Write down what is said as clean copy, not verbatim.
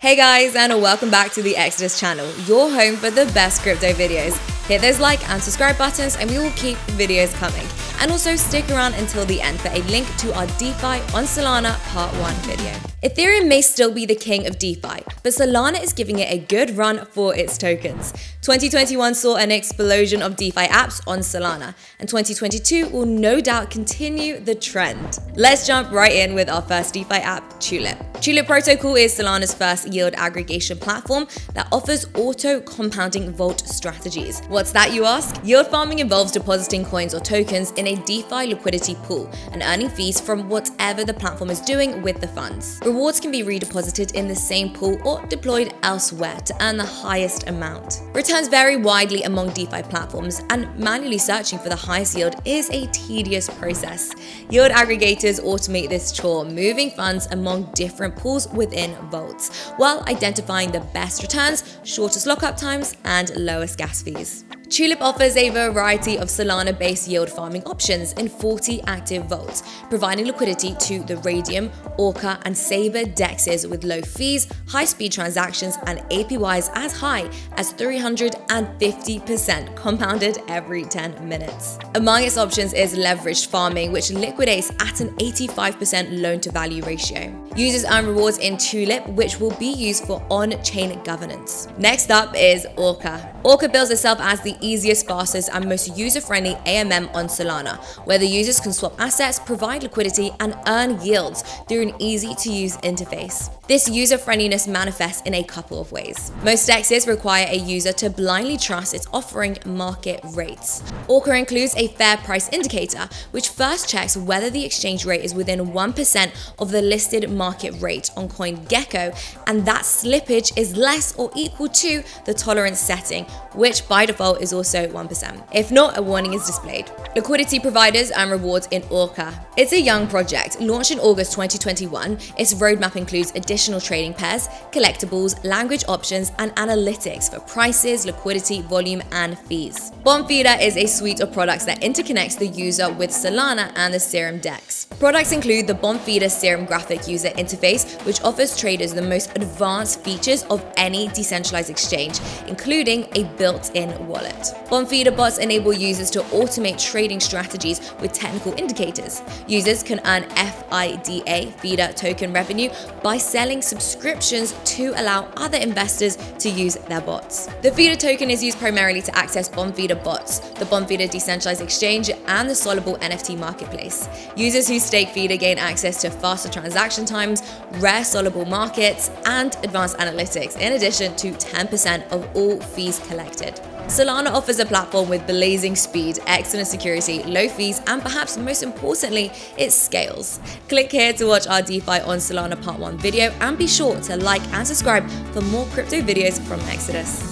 Hey guys, and welcome back to the Exodus channel, your home for the best crypto videos. Hit those like and subscribe buttons and we will keep the videos coming. And also stick around until the end for a link to our DeFi on Solana Part 1 video. Ethereum may still be the king of DeFi, but Solana is giving it a good run for its tokens. 2021 saw an explosion of DeFi apps on Solana, and 2022 will no doubt continue the trend. Let's jump right in with our first DeFi app, Tulip. Tulip Protocol is Solana's first yield aggregation platform that offers auto-compounding vault strategies. What's that, you ask? Yield farming involves depositing coins or tokens in a DeFi liquidity pool and earning fees from whatever the platform is doing with the funds. Rewards can be redeposited in the same pool or deployed elsewhere to earn the highest amount. Returns vary widely among DeFi platforms, and manually searching for the highest yield is a tedious process. Yield aggregators automate this chore, moving funds among different pools within vaults, while identifying the best returns, shortest lockup times, and lowest gas fees. Tulip offers a variety of Solana-based yield farming options in 40 active vaults, providing liquidity to the Raydium, Orca, and Saber dexes with low fees, high-speed transactions, and APYs as high as 350% compounded every 10 minutes. Among its options is leveraged farming, which liquidates at an 85% loan-to-value ratio. Users earn rewards in Tulip, which will be used for on-chain governance. Next up is Orca. Orca bills itself as the easiest, fastest, and most user-friendly AMM on Solana, where the users can swap assets, provide liquidity, and earn yields through an easy-to-use interface. This user-friendliness manifests in a couple of ways. Most DEXs require a user to blindly trust its offering market rates. Orca includes a fair price indicator, which first checks whether the exchange rate is within 1% of the listed market rate on CoinGecko, and that slippage is less or equal to the tolerance setting, which by default is also 1%. If not, a warning is displayed. Liquidity providers earn rewards in Orca. It's a young project, launched in August 2021. Its roadmap includes additional trading pairs, collectibles, language options, and analytics for prices, liquidity, volume, and fees. Bonfida is a suite of products that interconnects the user with Solana and the Serum DEX. Products include the Bonfida Serum graphic user interface, which offers traders the most advanced features of any decentralized exchange, including a built-in wallet. Bonfida bots enable users to automate trading strategies with technical indicators. Users can earn FIDA token revenue by selling subscriptions to allow other investors to use their bots. The FIDA token is used primarily to access Bonfida bots, the Bonfida decentralized exchange, and the Solable NFT marketplace. Users who stake FIDA gain access to faster transaction times, rare Solable markets, and advanced analytics, in addition to 10% of all fees collected. Solana offers a platform with blazing speed, excellent security, low fees, and perhaps most importantly, it scales. Click here to watch our DeFi on Solana Part 1 video, and be sure to like and subscribe for more crypto videos from Exodus.